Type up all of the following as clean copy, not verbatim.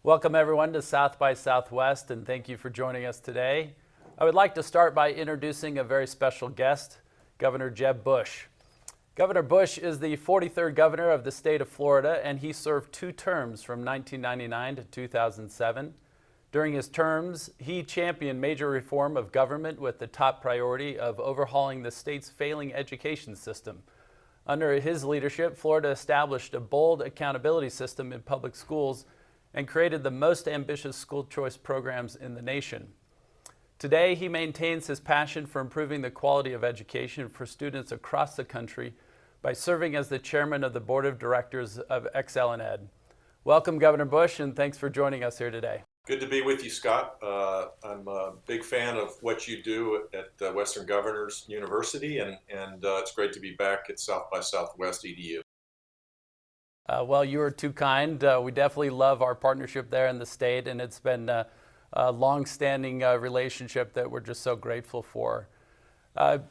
Welcome everyone to South by Southwest, and thank you for joining us today. I would like to start by introducing a very special guest, Governor Jeb Bush. Governor Bush is the 43rd governor of the state of Florida, and he served 2 terms from 1999 to 2007. During his terms, he championed major reform of government with the top priority of overhauling the state's failing education system. Under his leadership, Florida established a bold accountability system in public schools and created the most ambitious school choice programs in the nation. Today, he maintains his passion for improving the quality of education for students across the country by serving as the chairman of the board of directors of Excel in Ed. Welcome, Governor Bush, and thanks for joining us here today. Good to be with you, Scott. I'm a big fan of what you do at Western Governors University, and it's great to be back at South by Southwest EDU. Well, you are too kind. We definitely love our partnership there in the state, and it's been a long-standing relationship that we're just so grateful for.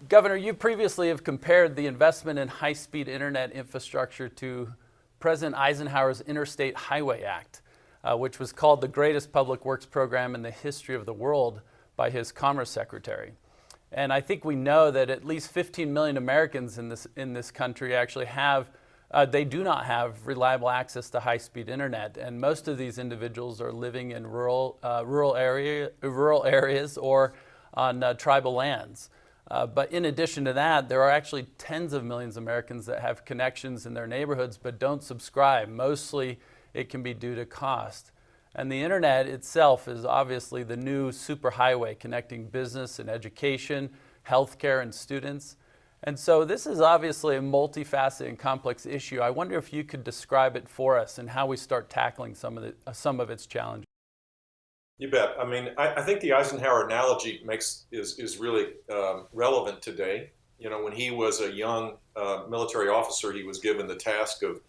Governor, you previously have compared the investment in high-speed internet infrastructure to President Eisenhower's Interstate Highway Act, which was called the greatest public works program in the history of the world by his Commerce Secretary. And I think we know that at least 15 million Americans in this country actually they do not have reliable access to high-speed internet, and most of these individuals are living in rural areas or on tribal lands. But in addition to that, there are actually tens of millions of Americans that have connections in their neighborhoods but don't subscribe. Mostly it can be due to cost. And the internet itself is obviously the new superhighway connecting business and education, healthcare, and students. And so this is obviously a multifaceted and complex issue. I wonder if you could describe it for us and how we start tackling some of its challenges. You bet. I mean, I think the Eisenhower analogy is really relevant today. You know, when he was a young military officer, he was given the task of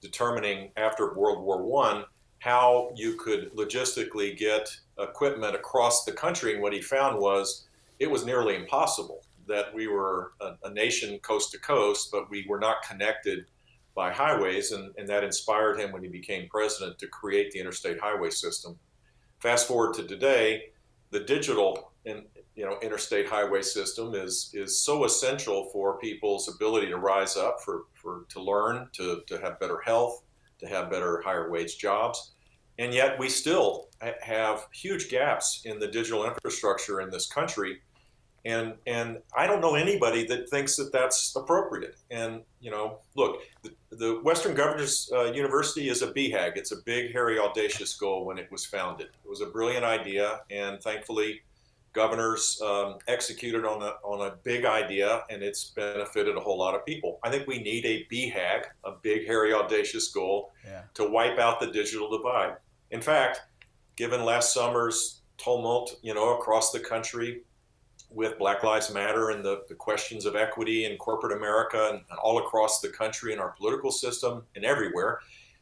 determining after World War I how you could logistically get equipment across the country. And what he found was it was nearly impossible, that we were a nation coast to coast, but we were not connected by highways, and that inspired him when he became president to create the interstate highway system. Fast forward to today, the digital interstate highway system is so essential for people's ability to rise up, to learn, to have better health, to have better higher wage jobs. And yet we still have huge gaps in the digital infrastructure in this country. And I don't know anybody that thinks that that's appropriate. And, you know, look, the Western Governors University is a BHAG. It's a big, hairy, audacious goal when it was founded. It was a brilliant idea, and thankfully, governors executed on a big idea, and it's benefited a whole lot of people. I think we need a BHAG, a big, hairy, audacious goal, to wipe out the digital divide. In fact, given last summer's tumult, across the country, with Black Lives Matter and the questions of equity in corporate America and all across the country in our political system and everywhere,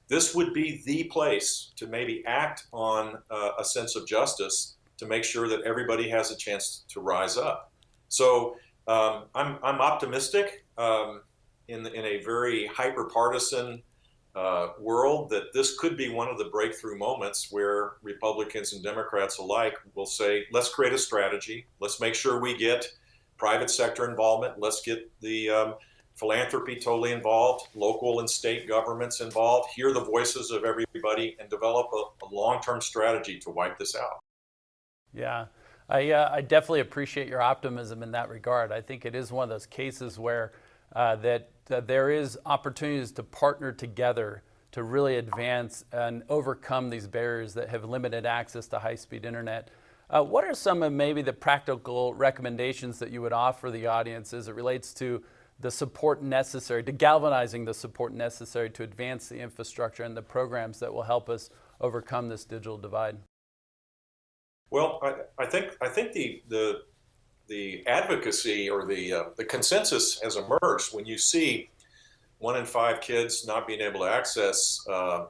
this would be the place to maybe act on a sense of justice to make sure that everybody has a chance to rise up. So I'm optimistic in a very hyper-partisan world that this could be one of the breakthrough moments where Republicans and Democrats alike will say, let's create a strategy. Let's make sure we get private sector involvement. Let's get the philanthropy totally involved, local and state governments involved, hear the voices of everybody, and develop a long-term strategy to wipe this out. Yeah, I definitely appreciate your optimism in that regard. I think it is one of those cases where that there is opportunities to partner together to really advance and overcome these barriers that have limited access to high-speed internet. What are some of maybe the practical recommendations that you would offer the audience as it relates to the support necessary, to galvanizing the support necessary to advance the infrastructure and the programs that will help us overcome this digital divide? Well, I think the advocacy or the consensus has emerged when you see 1 in 5 kids not being able to access the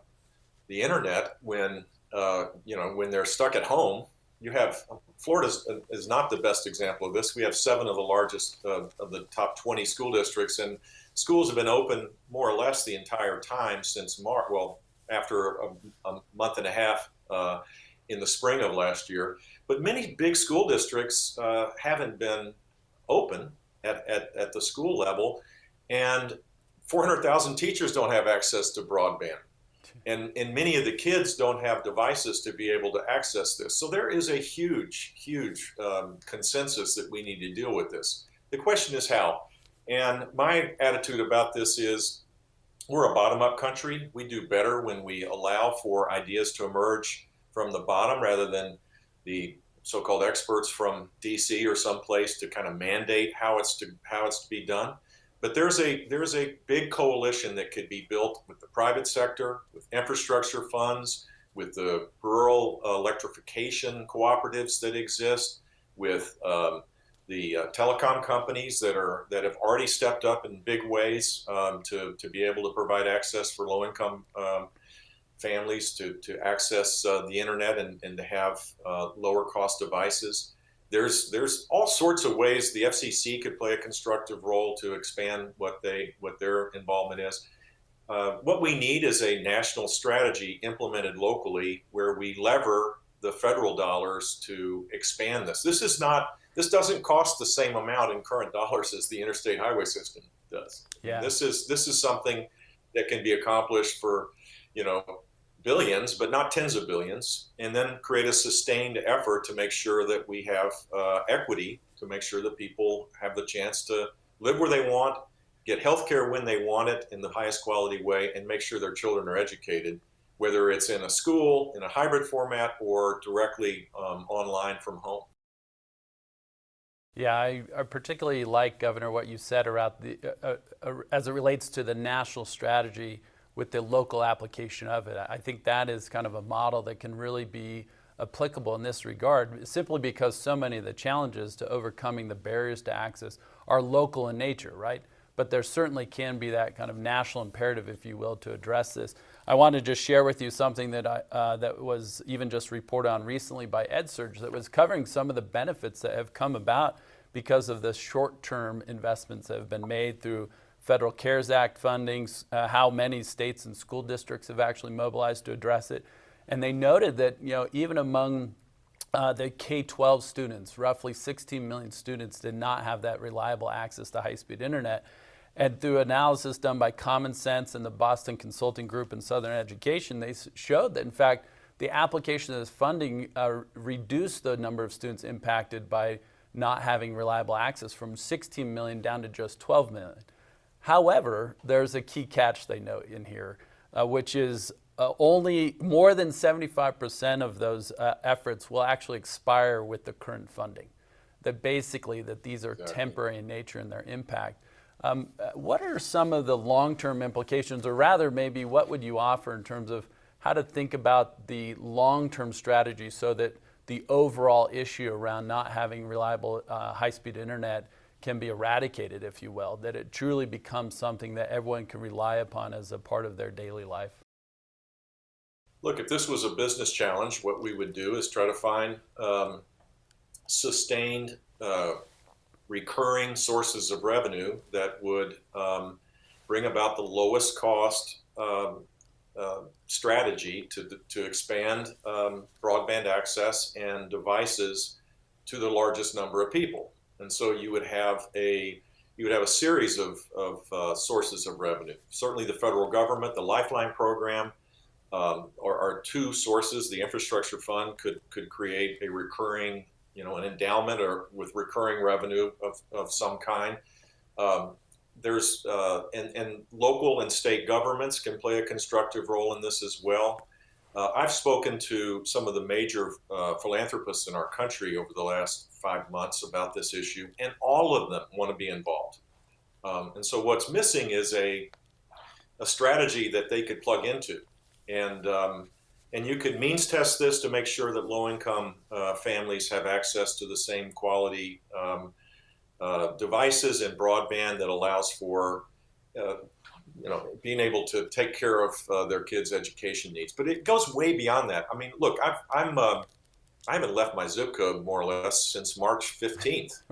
internet when they're stuck at home. You have Florida is not the best example of this. We have 7 of the largest of the top 20 school districts, and schools have been open more or less the entire time since March. Well, after a month and a half in the spring of last year. But many big school districts haven't been open at the school level, and 400,000 teachers don't have access to broadband. And many of the kids don't have devices to be able to access this. So there is a huge consensus that we need to deal with this. The question is how. And my attitude about this is we're a bottom-up country. We do better when we allow for ideas to emerge from the bottom rather than the so-called experts from DC or someplace to kind of mandate how it's to be done. But there's a big coalition that could be built with the private sector, with infrastructure funds, with the rural electrification cooperatives that exist, with the telecom companies that have already stepped up in big ways to be able to provide access for low-income families to access the internet and to have lower cost devices. There's all sorts of ways the FCC could play a constructive role to expand what their involvement is. What we need is a national strategy implemented locally where we lever the federal dollars to expand this. This doesn't cost the same amount in current dollars as the interstate highway system does. Yeah. This is something that can be accomplished for, billions, but not tens of billions, and then create a sustained effort to make sure that we have equity, to make sure that people have the chance to live where they want, get health care when they want it in the highest quality way, and make sure their children are educated, whether it's in a school, in a hybrid format, or directly online from home. Yeah, I particularly like, Governor, what you said around as it relates to the national strategy with the local application of it. I think that is kind of a model that can really be applicable in this regard, simply because so many of the challenges to overcoming the barriers to access are local in nature, right? But there certainly can be that kind of national imperative, if you will, to address this. I want to just share with you something that that was even just reported on recently by EdSurge that was covering some of the benefits that have come about because of the short-term investments that have been made through Federal CARES Act fundings, how many states and school districts have actually mobilized to address it. And they noted that, even among the K-12 students, roughly 16 million students did not have that reliable access to high-speed internet. And through analysis done by Common Sense and the Boston Consulting Group and Southern Education, they showed that, in fact, the application of this funding reduced the number of students impacted by not having reliable access from 16 million down to just 12 million. However, there's a key catch they note in here, which is only more than 75% of those efforts will actually expire with the current funding. That basically that these are temporary in nature in their impact. What are some of the long-term implications, or rather maybe what would you offer in terms of how to think about the long-term strategy so that the overall issue around not having reliable high-speed internet can be eradicated, if you will, that it truly becomes something that everyone can rely upon as a part of their daily life? Look, if this was a business challenge, what we would do is try to find sustained, recurring sources of revenue that would bring about the lowest cost strategy to expand broadband access and devices to the largest number of people. And so you would have a series of sources of revenue. Certainly the federal government, the Lifeline program are two sources. The infrastructure fund could create a recurring, an endowment or with recurring revenue of some kind. There's and local and state governments can play a constructive role in this as well. I've spoken to some of the major philanthropists in our country over the last 5 months about this issue, and all of them want to be involved. And so what's missing is a strategy that they could plug into. And you could means test this to make sure that low-income families have access to the same quality devices and broadband that allows for being able to take care of their kids' education needs. But it goes way beyond that. I mean, look, I haven't left my zip code more or less since March 15th,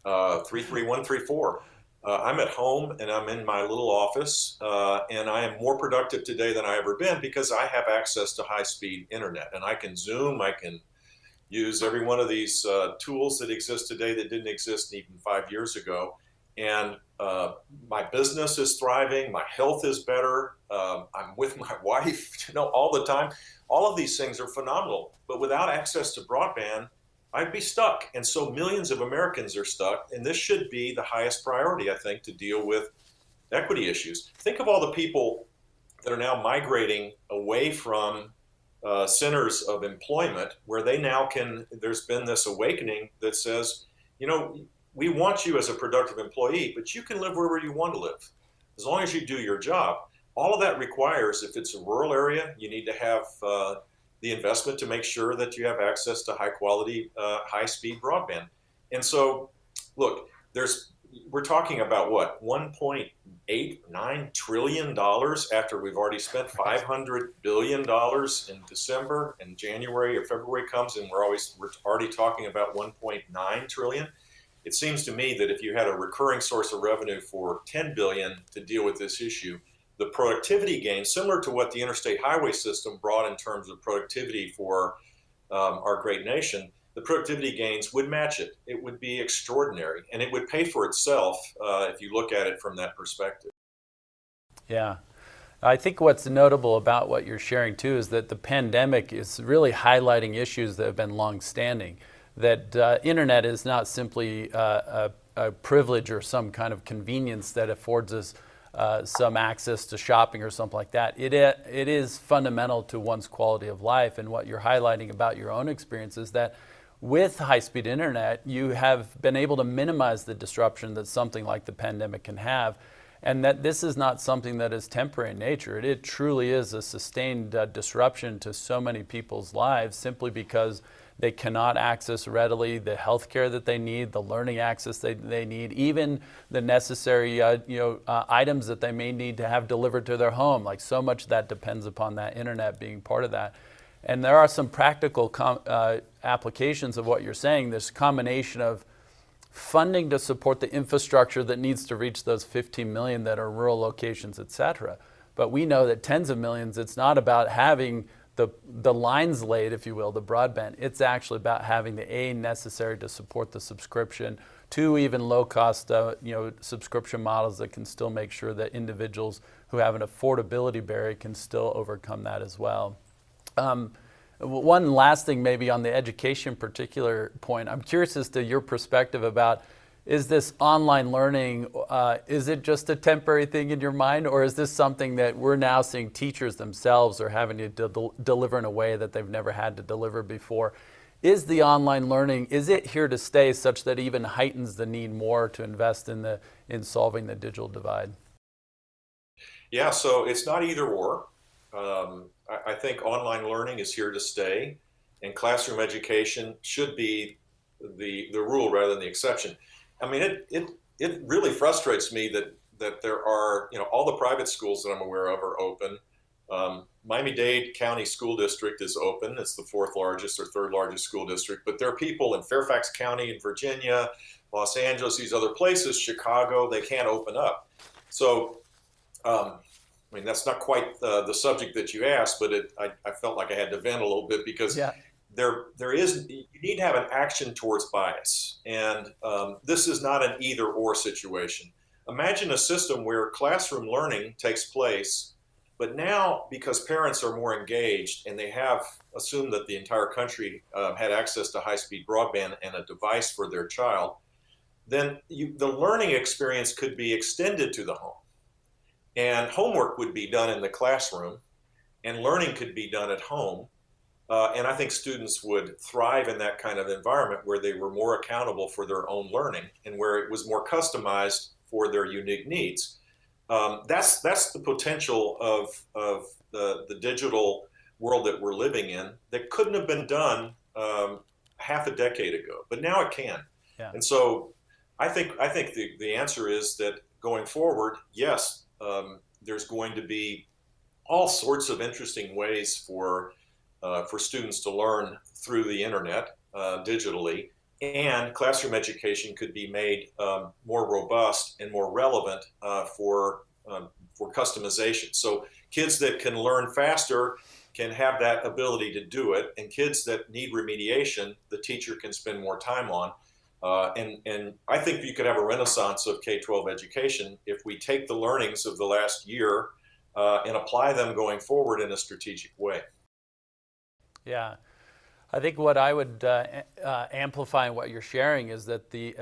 33134. I'm at home and I'm in my little office, and I am more productive today than I ever been because I have access to high-speed internet, and I can Zoom, I can use every one of these tools that exist today that didn't exist even 5 years ago. And my business is thriving, my health is better, I'm with my wife, all the time. All of these things are phenomenal, but without access to broadband, I'd be stuck. And so millions of Americans are stuck, and this should be the highest priority, I think, to deal with equity issues. Think of all the people that are now migrating away from centers of employment where they now there's been this awakening that says, we want you as a productive employee, but you can live wherever you want to live as long as you do your job. All of that requires, if it's a rural area, you need to have the investment to make sure that you have access to high quality, high speed broadband. And so, look, we're talking about what, $1.89 trillion after we've already spent $500 billion in December, and January or February comes and we're already talking about 1.9 trillion. It seems to me that if you had a recurring source of revenue for 10 billion to deal with this issue, the productivity gains, similar to what the interstate highway system brought in terms of productivity for our great nation, the productivity gains would match it. It would be extraordinary, and it would pay for itself if you look at it from that perspective. Yeah. I think what's notable about what you're sharing too is that the pandemic is really highlighting issues that have been long-standing. That internet is not simply a privilege or some kind of convenience that affords us some access to shopping or something like that. It is fundamental to one's quality of life, and what you're highlighting about your own experience is that with high-speed internet, you have been able to minimize the disruption that something like the pandemic can have, and that this is not something that is temporary in nature. It truly is a sustained disruption to so many people's lives simply because they cannot access readily the health care that they need, the learning access they need, even the necessary items that they may need to have delivered to their home. Like, so much of that depends upon that internet being part of that. And there are some practical applications of what you're saying, this combination of funding to support the infrastructure that needs to reach those 15 million that are rural locations, et cetera. But we know that tens of millions, it's not about having the lines laid, if you will, the broadband. It's actually about having the aid necessary to support the subscription, to even low-cost subscription models that can still make sure that individuals who have an affordability barrier can still overcome that as well. One last thing maybe on the education particular point, I'm curious as to your perspective about, is this online learning, is it just a temporary thing in your mind, or is this something that we're now seeing teachers themselves are having to deliver in a way that they've never had to deliver before? Is the online learning, is it here to stay such that even heightens the need more to invest in solving the digital divide? Yeah, so it's not either or. I think online learning is here to stay, and classroom education should be the rule rather than the exception. I mean, it really frustrates me that there are, all the private schools that I'm aware of are open. Miami-Dade County School District is open. It's the fourth largest or third largest school district, but there are people in Fairfax County in Virginia, Los Angeles, these other places, Chicago, they can't open up. So, I mean, that's not quite the subject that you asked, but I felt like I had to vent a little bit because you need to have an action towards bias. And this is not an either or situation. Imagine a system where classroom learning takes place, but now because parents are more engaged and they have assumed that the entire country had access to high-speed broadband and a device for their child, then the learning experience could be extended to the home. And homework would be done in the classroom, and learning could be done at home. And I think students would thrive in that kind of environment where they were more accountable for their own learning and where it was more customized for their unique needs. That's the potential of the digital world that we're living in that couldn't have been done half a decade ago, but now it can. Yeah. And so I think the answer is that going forward, yes, there's going to be all sorts of interesting ways for students to learn through the internet digitally. and classroom education could be made more robust and more relevant for customization. So kids that can learn faster can have that ability to do it, and kids that need remediation, the teacher can spend more time on. And I think you could have a renaissance of K-12 education if we take the learnings of the last year and apply them going forward in a strategic way. Yeah. I think what I would amplify in what you're sharing is that the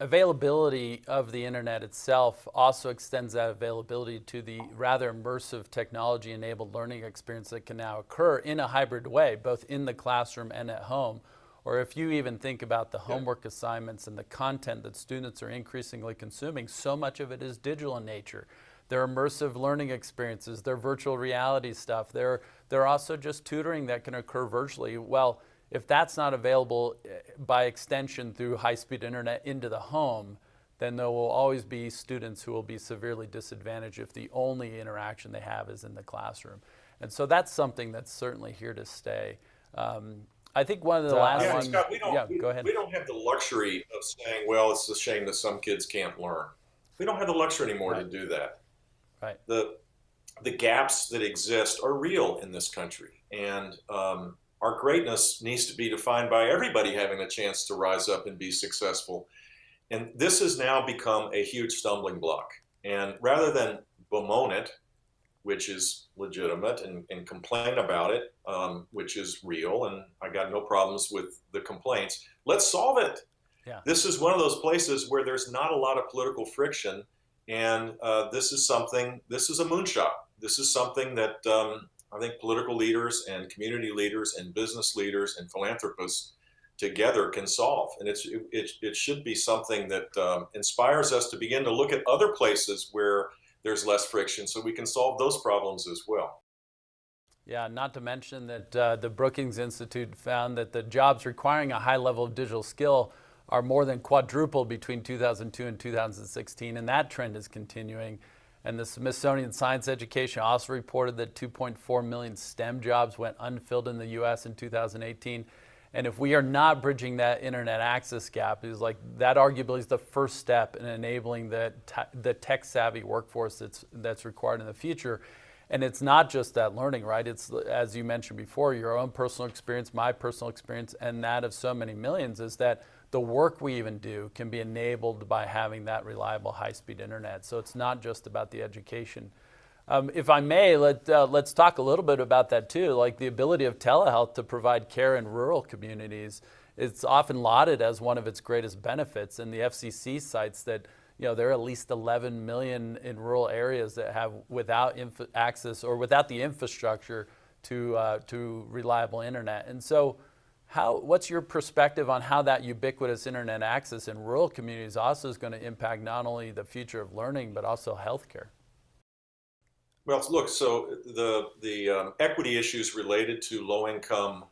availability of the internet itself also extends that availability to the rather immersive technology-enabled learning experience that can now occur in a hybrid way, both in the classroom and at home. Or if you even think about the homework assignments and the content that students are increasingly consuming, so much of it is digital in nature. They're immersive learning experiences, they're virtual reality stuff, they're also just tutoring that can occur virtually. Well, if that's not available by extension through high-speed internet into the home, then there will always be students who will be severely disadvantaged if the only interaction they have is in the classroom. And so that's something that's certainly here to stay. I think one of the last ones. Scott, go ahead. We don't have the luxury of saying, well, it's a shame that some kids can't learn. We don't have the luxury anymore to do that. Right. The gaps that exist are real in this country, and our greatness needs to be defined by everybody having a chance to rise up and be successful. And this has now become a huge stumbling block. And rather than bemoan it, which is legitimate, and complain about it, which is real, and I got no problems with the complaints, let's solve it. Yeah. This is one of those places where there's not a lot of political friction. And this is a moonshot. This is something that I think political leaders and community leaders and business leaders and philanthropists together can solve. And it should be something that inspires us to begin to look at other places where there's less friction so we can solve those problems as well. Yeah, not to mention that the Brookings Institute found that the jobs requiring a high level of digital skill are more than quadrupled between 2002 and 2016, and that trend is continuing. And the Smithsonian Science Education also reported that 2.4 million STEM jobs went unfilled in the U.S. in 2018. And if we are not bridging that internet access gap, is like that arguably is the first step in enabling the tech-savvy workforce that's required in the future. And it's not just that learning, right? It's, as you mentioned before, your own personal experience, my personal experience, and that of so many millions, is that the work we even do can be enabled by having that reliable high-speed internet. So it's not just about the education. If I may, let's talk a little bit about that too, like the ability of telehealth to provide care in rural communities. It's often lauded as one of its greatest benefits, and the FCC cites that there are at least 11 million in rural areas that have without access or without the infrastructure to reliable internet. And so what's your perspective on how that ubiquitous internet access in rural communities also is going to impact not only the future of learning, but also healthcare? Well, look, so the equity issues related to low-income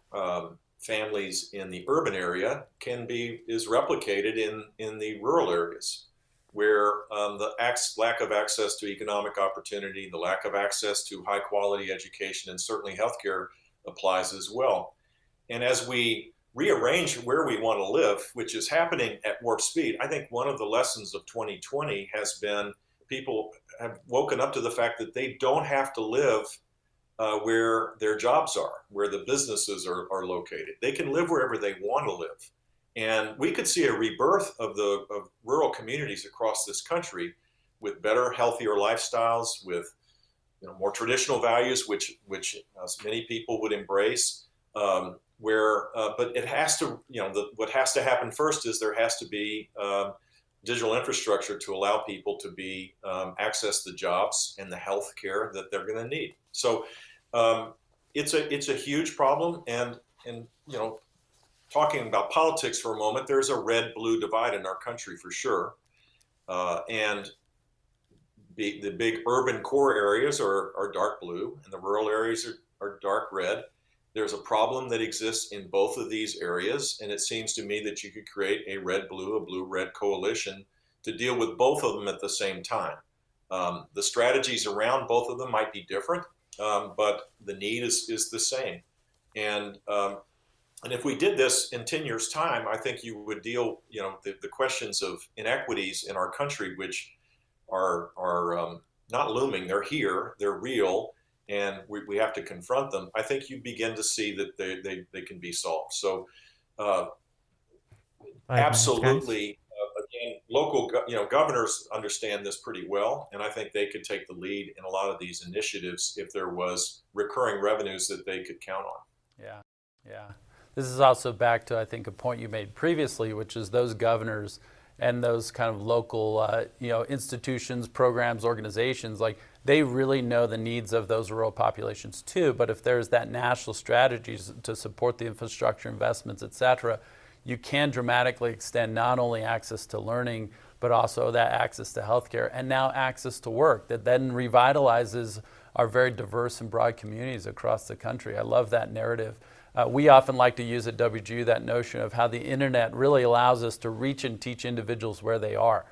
families in the urban area is replicated in the rural areas, where the lack of access to economic opportunity, the lack of access to high-quality education, and certainly healthcare applies as well. And as we rearrange where we want to live, which is happening at warp speed, I think one of the lessons of 2020 has been people have woken up to the fact that they don't have to live where their jobs are, where the businesses are located. They can live wherever they want to live. And we could see a rebirth of rural communities across this country with better, healthier lifestyles, with more traditional values, which many people would embrace. But it has to, what has to happen first is there has to be digital infrastructure to allow people to access the jobs and the health care that they're going to need. So it's a huge problem, and talking about politics for a moment, there's a red-blue divide in our country for sure, and the big urban core areas are dark blue, and the rural areas are dark red. There's a problem that exists in both of these areas, and it seems to me that you could create a red-blue, a blue-red coalition to deal with both of them at the same time. The strategies around both of them might be different, but the need is the same. And And if we did this in 10 years' time, I think you would deal, the questions of inequities in our country, which are not looming. They're here, they're real, and we have to confront them. I think you begin to see that they can be solved. So, uh, 5 minutes, guys. absolutely, again, local, governors understand this pretty well, and I think they could take the lead in a lot of these initiatives if there was recurring revenues that they could count on. Yeah, yeah. This is also back to, I think, a point you made previously, which is those governors and those kind of local, institutions, programs, organizations, like they really know the needs of those rural populations too. But if there's that national strategies to support the infrastructure investments, et cetera, you can dramatically extend not only access to learning, but also that access to healthcare and now access to work that then revitalizes our very diverse and broad communities across the country. I love that narrative. We often like to use at WGU that notion of how the internet really allows us to reach and teach individuals where they are.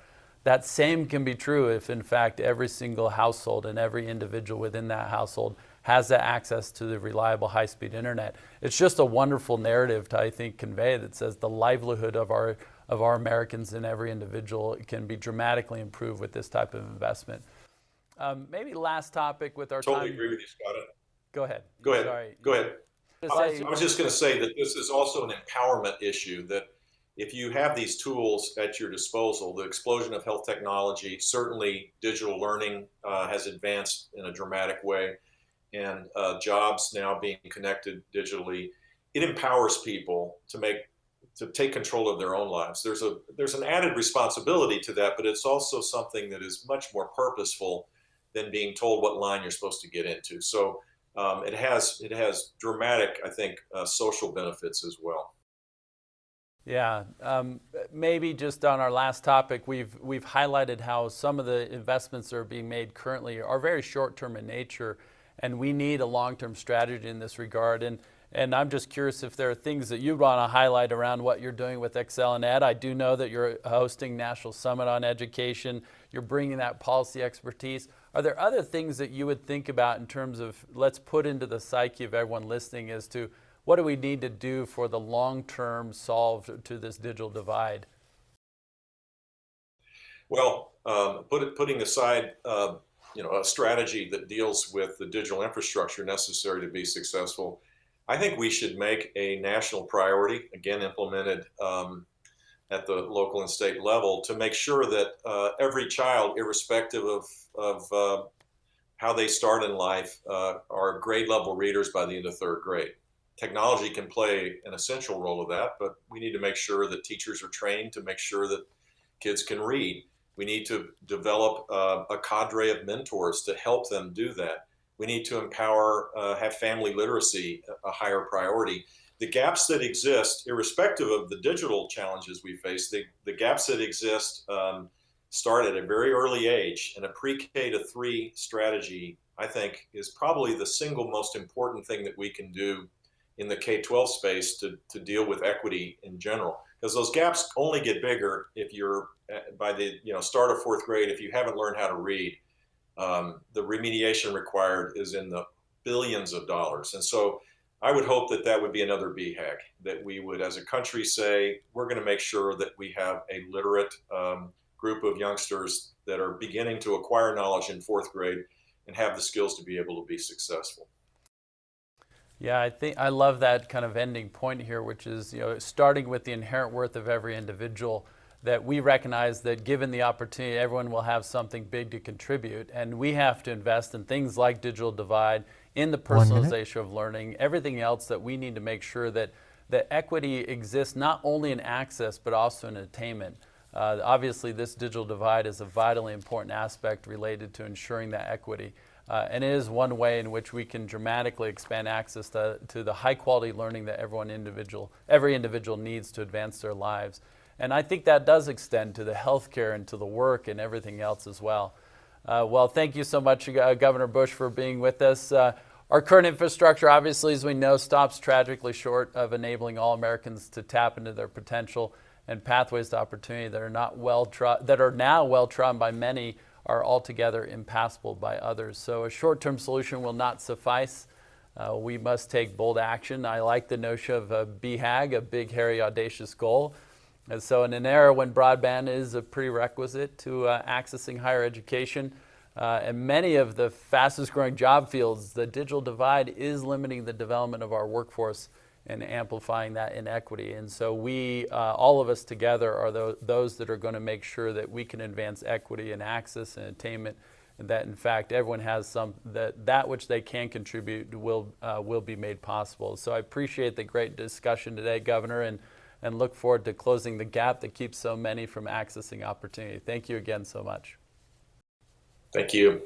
That same can be true if, in fact, every single household and every individual within that household has that access to the reliable high-speed internet. It's just a wonderful narrative to, I think, convey that says the livelihood of our Americans and every individual can be dramatically improved with this type of investment. Maybe last topic with our Totally time. agree with you, Scott. Go ahead. Go ahead. Sorry. Go ahead. Say, I was just going to say that this is also an empowerment issue, that if you have these tools at your disposal, the explosion of health technology, certainly digital learning has advanced in a dramatic way, and jobs now being connected digitally, it empowers people to take control of their own lives. There's an added responsibility to that, but it's also something that is much more purposeful than being told what line you're supposed to get into. So it has dramatic, I think, social benefits as well. Yeah, maybe just on our last topic, we've highlighted how some of the investments that are being made currently are very short-term in nature, and we need a long-term strategy in this regard. And I'm just curious if there are things that you'd want to highlight around what you're doing with Excel and Ed. I do know that you're hosting National Summit on Education. You're bringing that policy expertise. Are there other things that you would think about in terms of, let's put into the psyche of everyone listening as to what do we need to do for the long-term solve to this digital divide? Well, putting aside a strategy that deals with the digital infrastructure necessary to be successful, I think we should make a national priority, again implemented at the local and state level, to make sure that every child, irrespective of how they start in life, are grade level readers by the end of third grade. Technology can play an essential role of that, but we need to make sure that teachers are trained to make sure that kids can read. We need to develop a cadre of mentors to help them do that. We need to empower, have family literacy a higher priority. The gaps that exist, irrespective of the digital challenges we face, the gaps that exist start at a very early age, and a pre-K to 3 strategy, I think, is probably the single most important thing that we can do in the K-12 space to deal with equity in general, because those gaps only get bigger if you're by the start of 4th grade. If you haven't learned how to read, the remediation required is in the billions of dollars. And so I would hope that that would be another BHAG, that we would as a country say we're going to make sure that we have a literate group of youngsters that are beginning to acquire knowledge in 4th grade and have the skills to be able to be successful. Yeah, I think I love that kind of ending point here, which is, starting with the inherent worth of every individual, that we recognize that given the opportunity, everyone will have something big to contribute, and we have to invest in things like digital divide, in the personalization of learning, everything else that we need to make sure that equity exists not only in access but also in attainment. Obviously, this digital divide is a vitally important aspect related to ensuring that equity. And it is one way in which we can dramatically expand access to the high quality learning that every individual needs to advance their lives. And I think that does extend to the healthcare and to the work and everything else as well. Well, thank you so much, Governor Bush, for being with us. Our current infrastructure, obviously, as we know, stops tragically short of enabling all Americans to tap into their potential, and pathways to opportunity that are now well trodden by many are altogether impassable by others. So a short-term solution will not suffice. We must take bold action. I like the notion of a BHAG, a big, hairy, audacious goal. And so in an era when broadband is a prerequisite to accessing higher education, and many of the fastest growing job fields, the digital divide is limiting the development of our workforce and amplifying that inequity. And so we, all of us together, are those that are going to make sure that we can advance equity and access and attainment, and that in fact everyone has that which they can contribute will be made possible. So I appreciate the great discussion today, Governor, and look forward to closing the gap that keeps so many from accessing opportunity. Thank you again so much. Thank you.